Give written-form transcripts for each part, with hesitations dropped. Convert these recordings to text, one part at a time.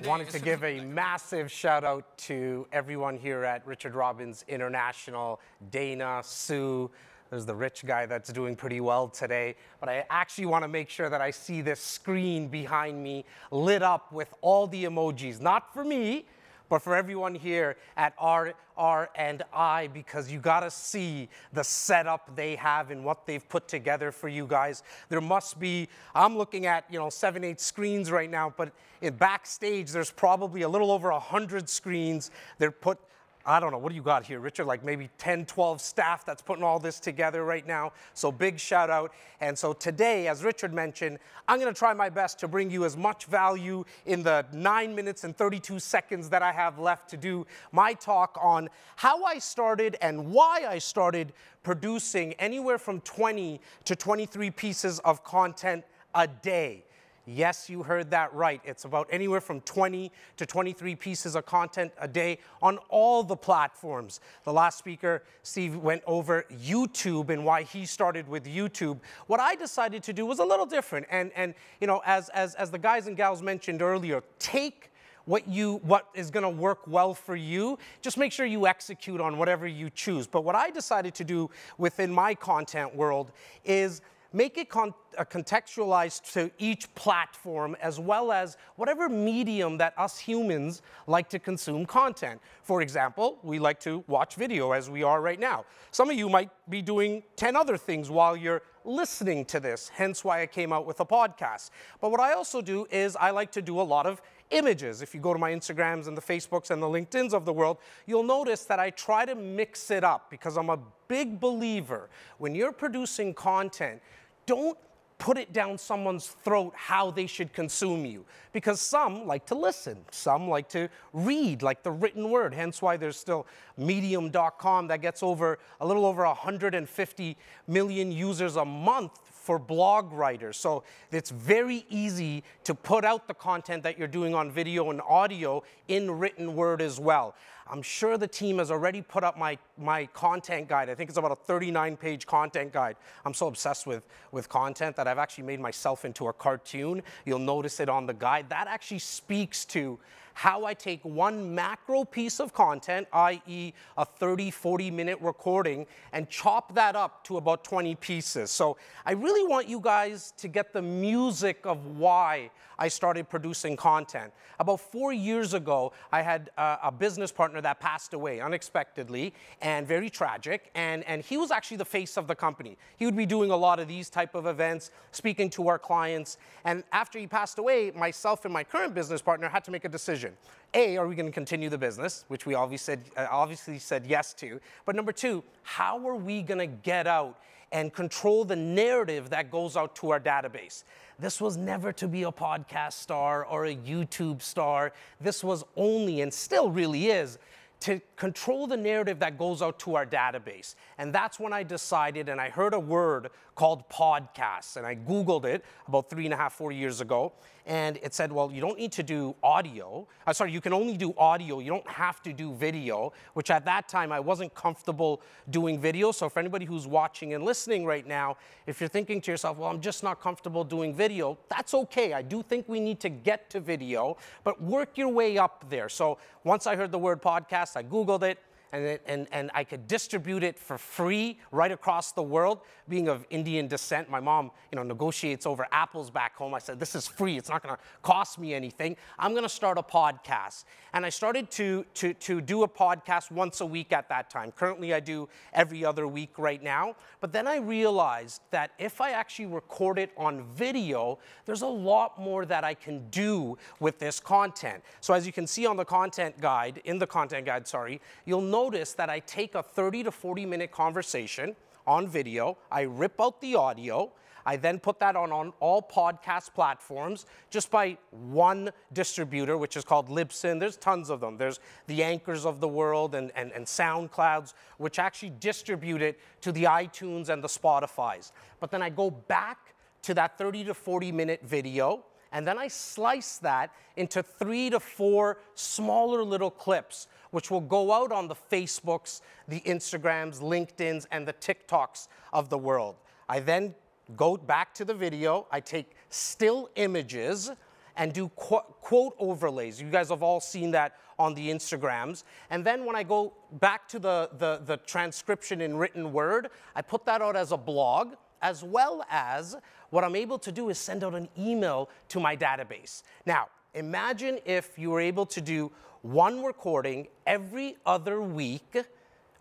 Wanted to give a massive shout out to everyone here at Richard Robbins International, Dana, Sue. There's the rich guy that's doing pretty well today. But I actually want to make sure that I see this screen behind me lit up with all the emojis. Not for me, but for everyone here at R&I, because you got to see the setup they have and what they've put together for you guys. There must be, I'm looking at, 7, 8 screens right now, but in backstage, there's probably a little over 100 screens. They're put, I don't know, what do you got here, Richard? Like maybe 10, 12 staff that's putting all this together right now. So big shout out. And so today, as Richard mentioned, I'm going to try my best to bring you as much value in the 9 minutes and 32 seconds that I have left to do my talk on how I started and why I started producing anywhere from 20 to 23 pieces of content a day. Yes, you heard that right. It's about anywhere from 20 to 23 pieces of content a day on all the platforms. The last speaker, Steve, went over YouTube and why he started with YouTube. What I decided to do was a little different. And as the guys and gals mentioned earlier, take what is going to work well for you. Just make sure you execute on whatever you choose. But what I decided to do within my content world is make it contextualized to each platform, as well as whatever medium that us humans like to consume content. For example, we like to watch video as we are right now. Some of you might be doing 10 other things while you're listening to this, hence why I came out with a podcast. But what I also do is I like to do a lot of images. If you go to my Instagrams and the Facebooks and the LinkedIns of the world, you'll notice that I try to mix it up because I'm a big believer when you're producing content, don't put it down someone's throat how they should consume you. Because some like to listen, some like to read, like the written word, hence why there's still Medium.com that gets a little over 150 million users a month for blog writers. So it's very easy to put out the content that you're doing on video and audio in written word as well. I'm sure the team has already put up my content guide. I think it's about a 39-page content guide. I'm so obsessed with content that I've actually made myself into a cartoon. You'll notice it on the guide. That actually speaks to how I take one macro piece of content, i.e. a 30, 40-minute recording, and chop that up to about 20 pieces. So I really want you guys to get the music of why I started producing content. About 4 years ago, I had a business partner that passed away unexpectedly and very tragic, and he was actually the face of the company. He would be doing a lot of these type of events, speaking to our clients, and after he passed away, myself and my current business partner had to make a decision. A, are we going to continue the business, which we obviously said yes to, but number two, how are we going to get out and control the narrative that goes out to our database? This was never to be a podcast star or a YouTube star. This was only, and still really is, to control the narrative that goes out to our database. And that's when I decided, and I heard a word called podcasts, and I Googled it about 3.5, 4 years ago, and it said, well, you don't need to do audio. You can only do audio. You don't have to do video, which at that time I wasn't comfortable doing video. So for anybody who's watching and listening right now, if you're thinking to yourself, well, I'm just not comfortable doing video, that's okay. I do think we need to get to video, but work your way up there. So once I heard the word podcast, I Googled it, and I could distribute it for free right across the world. Being of Indian descent, my mom, negotiates over apples back home. I said, this is free. It's not going to cost me anything. I'm going to start a podcast. And I started to do a podcast once a week at that time. Currently, I do every other week right now. But then I realized that if I actually record it on video, there's a lot more that I can do with this content. So as you can see on the content guide, you'll notice that I take a 30 to 40-minute conversation on video, I rip out the audio, I then put that on all podcast platforms just by one distributor, which is called Libsyn. There's tons of them. There's the Anchors of the world and SoundClouds, which actually distribute it to the iTunes and the Spotifys. But then I go back to that 30 to 40-minute video, and then I slice that into 3 to 4 smaller little clips, which will go out on the Facebooks, the Instagrams, LinkedIns, and the TikToks of the world. I then go back to the video, I take still images, and do quote overlays. You guys have all seen that on the Instagrams. And then when I go back to the transcription in written word, I put that out as a blog, as well as what I'm able to do is send out an email to my database. Now, imagine if you were able to do one recording every other week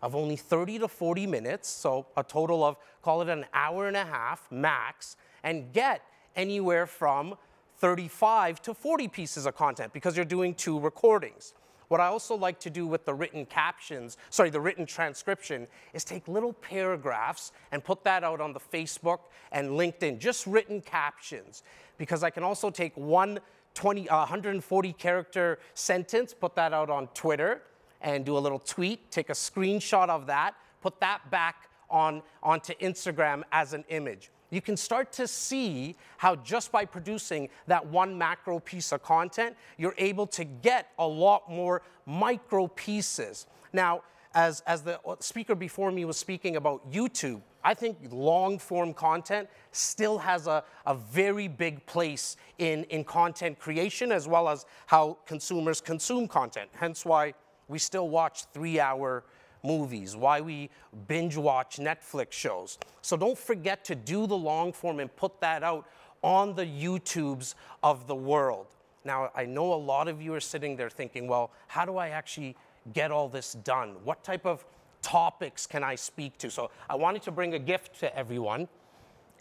of only 30 to 40 minutes, so a total of, call it an hour and a half max, and get anywhere from 35 to 40 pieces of content because you're doing 2 recordings. What I also like to do with the written captions, the written transcription, is take little paragraphs and put that out on the Facebook and LinkedIn, just written captions. Because I can also take 140 character sentence, put that out on Twitter, and do a little tweet, take a screenshot of that, put that back onto Instagram as an image. You can start to see how just by producing that one macro piece of content, you're able to get a lot more micro pieces. Now, as the speaker before me was speaking about YouTube, I think long form content still has a very big place in content creation as well as how consumers consume content. Hence why we still watch 3-hour movies, why we binge watch Netflix shows. So don't forget to do the long form and put that out on the YouTubes of the world. Now, I know a lot of you are sitting there thinking, well, how do I actually get all this done? What type of topics can I speak to? So I wanted to bring a gift to everyone.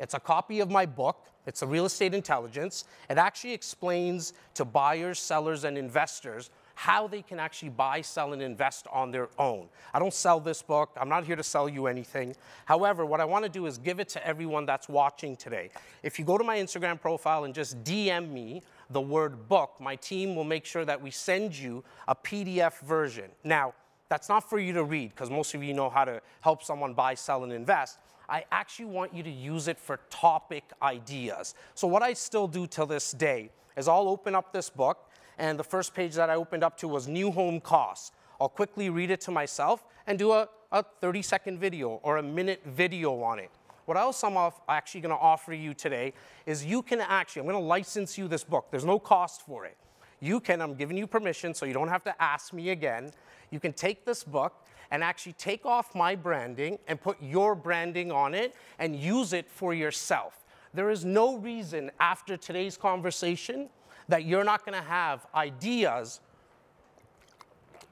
It's a copy of my book. It's a Real Estate Intelligence. It actually explains to buyers, sellers, and investors how they can actually buy, sell, and invest on their own. I don't sell this book. I'm not here to sell you anything. However, what I want to do is give it to everyone that's watching today. If you go to my Instagram profile and just DM me the word book, my team will make sure that we send you a PDF version. Now, that's not for you to read because most of you know how to help someone buy, sell, and invest. I actually want you to use it for topic ideas. So what I still do till this day is I'll open up this book, and the first page that I opened up to was new home costs. I'll quickly read it to myself and do a 30-second video or a minute video on it. What else I'm actually going to offer you today is you can actually, I'm going to license you this book. There's no cost for it. You can, I'm giving you permission so you don't have to ask me again. You can take this book and actually take off my branding and put your branding on it and use it for yourself. There is no reason after today's conversation that you're not going to have ideas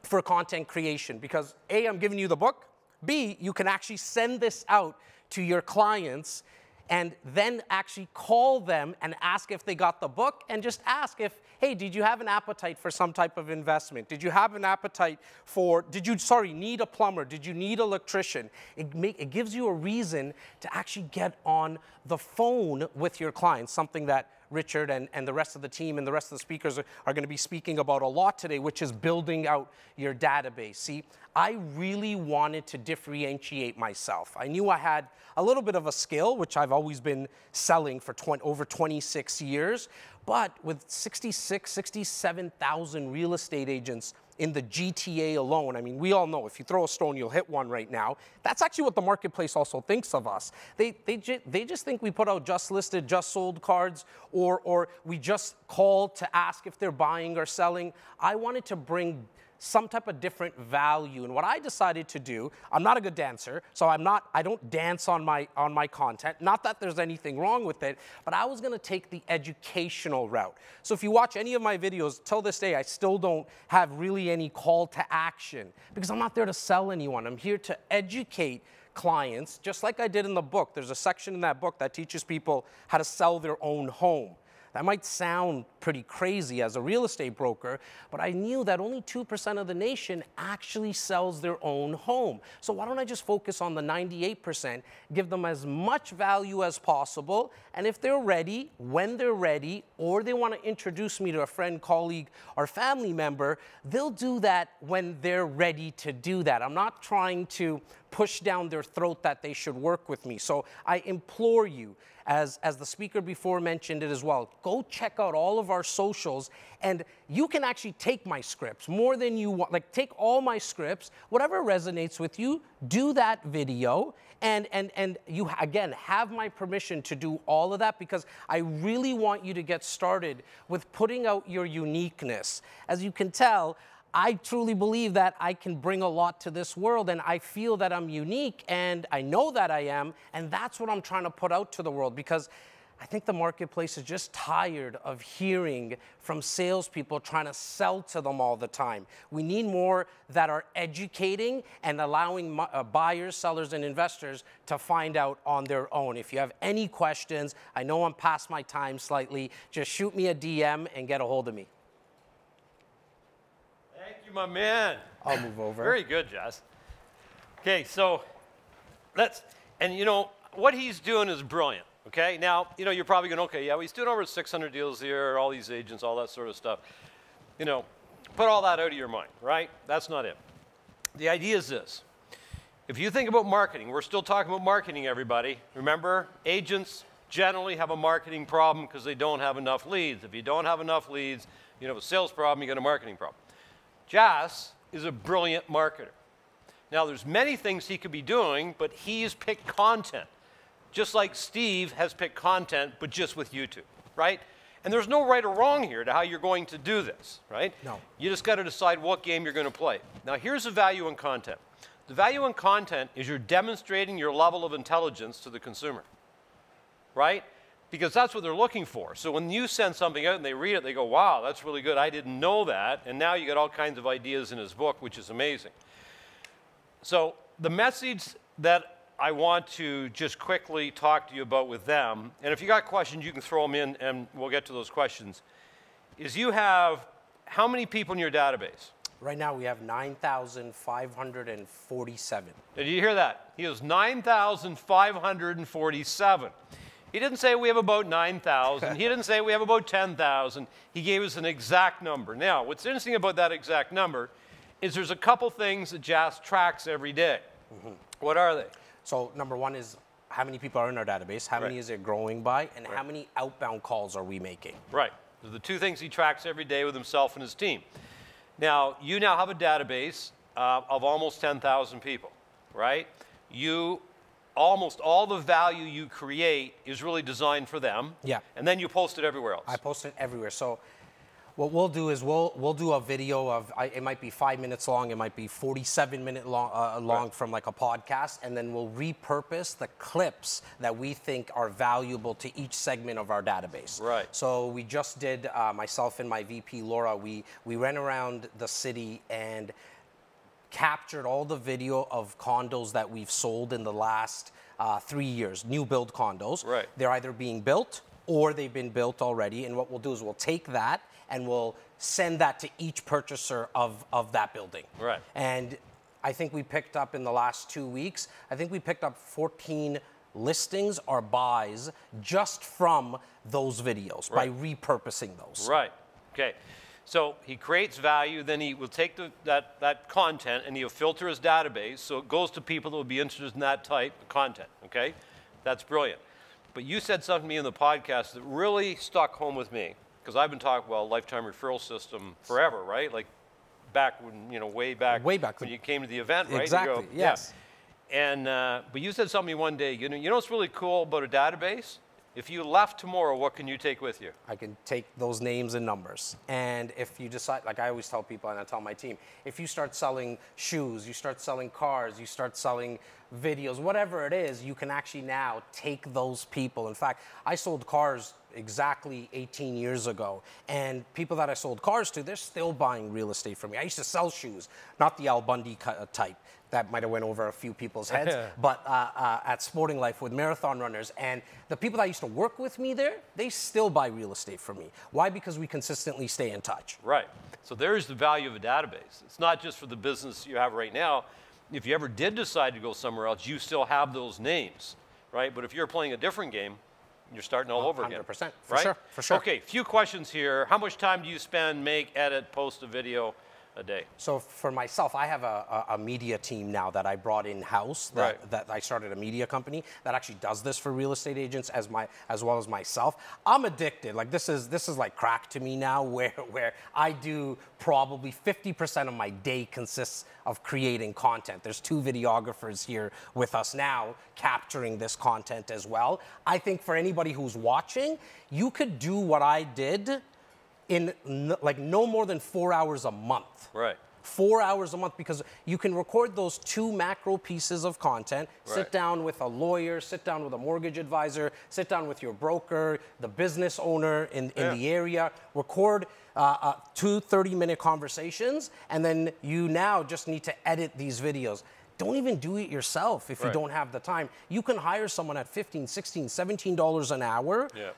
for content creation because A, I'm giving you the book, B, you can actually send this out to your clients and then actually call them and ask if they got the book and just ask if, hey, did you have an appetite for some type of investment? Did you have an appetite for, need a plumber? Did you need an electrician? It gives you a reason to actually get on the phone with your clients, something that Richard and the rest of the team and the rest of the speakers are going to be speaking about a lot today, which is building out your database. See, I really wanted to differentiate myself. I knew I had a little bit of a skill, which I've always been selling for over 26 years, but with 67,000 real estate agents in the GTA alone, I mean, we all know if you throw a stone, you'll hit one right now. That's actually what the marketplace also thinks of us. They just think we put out just listed, just sold cards, or we just call to ask if they're buying or selling. I wanted to bring some type of different value. And what I decided to do, I'm not a good dancer, so I don't dance on my content. Not that there's anything wrong with it, but I was gonna take the educational route. So if you watch any of my videos, till this day, I still don't have really any call to action because I'm not there to sell anyone. I'm here to educate clients, just like I did in the book. There's a section in that book that teaches people how to sell their own home. That might sound pretty crazy as a real estate broker, but I knew that only 2% of the nation actually sells their own home. So why don't I just focus on the 98%, give them as much value as possible, and if they're ready, when they're ready, or they want to introduce me to a friend, colleague, or family member, they'll do that when they're ready to do that. I'm not trying to push down their throat that they should work with me. So I implore you, as the speaker before mentioned it as well, go check out all of our socials, and you can actually take my scripts more than you want. Like, take all my scripts, whatever resonates with you, do that video, and you, again, have my permission to do all of that, because I really want you to get started with putting out your uniqueness. As you can tell, I truly believe that I can bring a lot to this world, and I feel that I'm unique, and I know that I am, and that's what I'm trying to put out to the world, because I think the marketplace is just tired of hearing from salespeople trying to sell to them all the time. We need more that are educating and allowing buyers, sellers, and investors to find out on their own. If you have any questions, I know I'm past my time slightly, just shoot me a DM and get a hold of me. Thank you, my man. I'll move over. Very good, Jess. Okay, so and you know, what he's doing is brilliant, okay? Now, you know, you're probably going, okay, yeah, well, he's doing over 600 deals here, all these agents, all that sort of stuff. You know, put all that out of your mind, right? That's not it. The idea is this. If you think about marketing, we're still talking about marketing, everybody. Remember, agents generally have a marketing problem because they don't have enough leads. If you don't have enough leads, you have a sales problem, you got a marketing problem. Jas is a brilliant marketer. Now, there's many things he could be doing, but he's picked content. Just like Steve has picked content, but just with YouTube, right? And there's no right or wrong here to how you're going to do this, right? No. You just got to decide what game you're going to play. Now, here's the value in content. The value in content is you're demonstrating your level of intelligence to the consumer, right? Because that's what they're looking for. So when you send something out and they read it, they go, wow, that's really good. I didn't know that. And now you get all kinds of ideas in his book, which is amazing. So the message that I want to just quickly talk to you about with them, and if you got questions, you can throw them in and we'll get to those questions, is you have how many people in your database? Right now we have 9,547. Did you hear that? He has 9,547. He didn't say we have about 9,000. He didn't say we have about 10,000. He gave us an exact number. Now, what's interesting about that exact number is there's a couple things that Jas tracks every day. Mm-hmm. What are they? So number one is how many people are in our database, how many is it growing by, and how many outbound calls are we making? Right. Those are the two things he tracks every day with himself and his team. Now, you now have a database of almost 10,000 people, right? Almost all the value you create is really designed for them. Yeah. And then you post it everywhere else. I post it everywhere. So what we'll do is we'll do a video of, it might be 5 minutes long, it might be 47-minute long from like a podcast, and then we'll repurpose the clips that we think are valuable to each segment of our database. Right. So we just did, myself and my VP, Laura, we ran around the city and captured all the video of condos that we've sold in the last 3 years, new build condos. Right. They're either being built or they've been built already. And what we'll do is we'll take that and we'll send that to each purchaser of that building. Right. And I think we picked up in the last 2 weeks, I think we picked up 14 listings or buys just from those videos by repurposing those. Right. Okay. So he creates value, then he will take that content and he'll filter his database so it goes to people that would be interested in that type of content, okay? That's brilliant. But you said something to me in the podcast that really stuck home with me, because I've been talking about lifetime referral system forever, right? Like back when, you know, way back when you came to the event, right? Exactly, go, yes. Yeah. And, but you said something to me one day, you know what's really cool about a database? If you left tomorrow, what can you take with you? I can take those names and numbers. And if you decide, like I always tell people and I tell my team, if you start selling shoes, you start selling cars, you start selling videos, whatever it is, you can actually now take those people. In fact, I sold cars exactly 18 years ago. And people that I sold cars to, they're still buying real estate from me. I used to sell shoes, not the Al Bundy type. That might have went over a few people's heads, but at Sporting Life with marathon runners. And the people that used to work with me there, they still buy real estate from me. Why? Because we consistently stay in touch. Right. So there's the value of a database. It's not just for the business you have right now. If you ever did decide to go somewhere else, you still have those names, right? But if you're playing a different game, you're starting all over again. 100%, right? For sure. Okay, few questions here. How much time do you spend, make, edit, post a video a day? So for myself, I have a media team now that I brought in-house, that I started a media company that actually does this for real estate agents as well as myself. I'm addicted. Like this is like crack to me now, where I do probably 50% of my day consists of creating content. There's 2 videographers here with us now capturing this content as well. I think for anybody who's watching, you could do what I did in like no more than 4 hours a month. Right. 4 hours a month, because you can record those 2 macro pieces of content, sit down with a lawyer, sit down with a mortgage advisor, sit down with your broker, the business owner in the area, record 2 30-minute conversations, and then you now just need to edit these videos. Don't even do it yourself if you don't have the time. You can hire someone at $15, $16, $17 an hour. Yeah.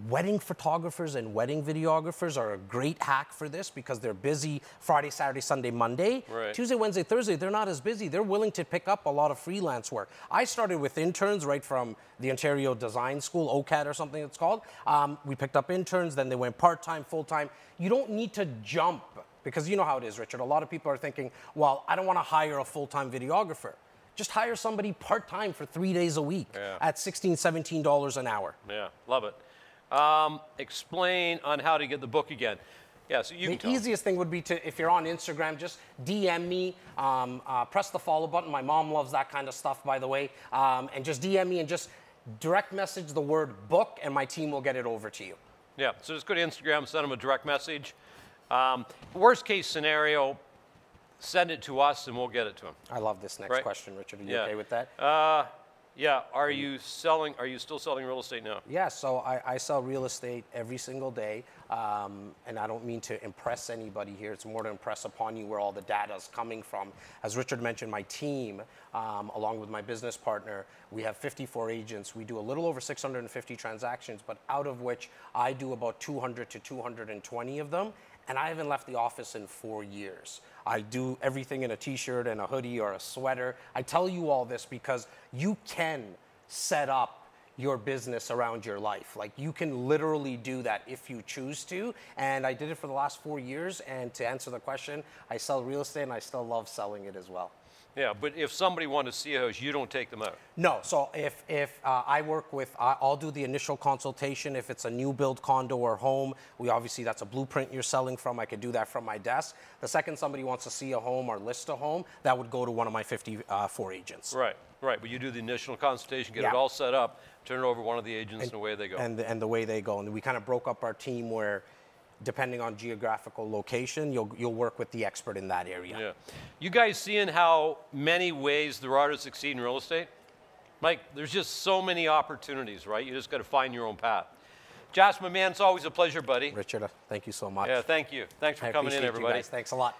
Wedding photographers and wedding videographers are a great hack for this because they're busy Friday, Saturday, Sunday, Monday. Right. Tuesday, Wednesday, Thursday, they're not as busy. They're willing to pick up a lot of freelance work. I started with interns right from the Ontario Design School, OCAD or something it's called. We picked up interns, then they went part-time, full-time. You don't need to jump, because you know how it is, Richard. A lot of people are thinking, well, I don't want to hire a full-time videographer. Just hire somebody part-time for 3 days a week at $16, $17 an hour. Yeah, love it. Explain on how to get the book again. Yeah, so you can tell. The easiest thing would be to, if you're on Instagram, just DM me, press the follow button. My mom loves that kind of stuff, by the way. And just DM me and just direct message the word book, and my team will get it over to you. Yeah, so just go to Instagram, send them a direct message. Worst case scenario, send it to us and we'll get it to them. I love this next question, Richard. Are you okay with that? Yeah, are you still selling real estate now? Yeah, so I sell real estate every single day, and I don't mean to impress anybody here. It's more to impress upon you where all the data is coming from. As Richard mentioned, my team, along with my business partner, we have 54 agents. We do a little over 650 transactions, but out of which I do about 200 to 220 of them, and I haven't left the office in 4 years. I do everything in a t-shirt and a hoodie or a sweater. I tell you all this because you can set up your business around your life. Like, you can literally do that if you choose to. And I did it for the last 4 years. And to answer the question, I sell real estate and I still love selling it as well. Yeah, but if somebody wanted to see a house, you don't take them out. No, so if I work with, I'll do the initial consultation. If it's a new build condo or home, obviously that's a blueprint you're selling from. I could do that from my desk. The second somebody wants to see a home or list a home, that would go to one of my 54 agents. Right, right. But you do the initial consultation, get it all set up, turn it over to one of the agents, and away they go. And the way they go. And we kind of broke up our team where, depending on geographical location, you'll work with the expert in that area. Yeah. You guys seeing how many ways there are to succeed in real estate? Mike, there's just so many opportunities, right? You just got to find your own path. Josh, my man, it's always a pleasure, buddy. Richard, thank you so much. Yeah, thank you. Thanks for coming in, everybody. You guys. Thanks a lot.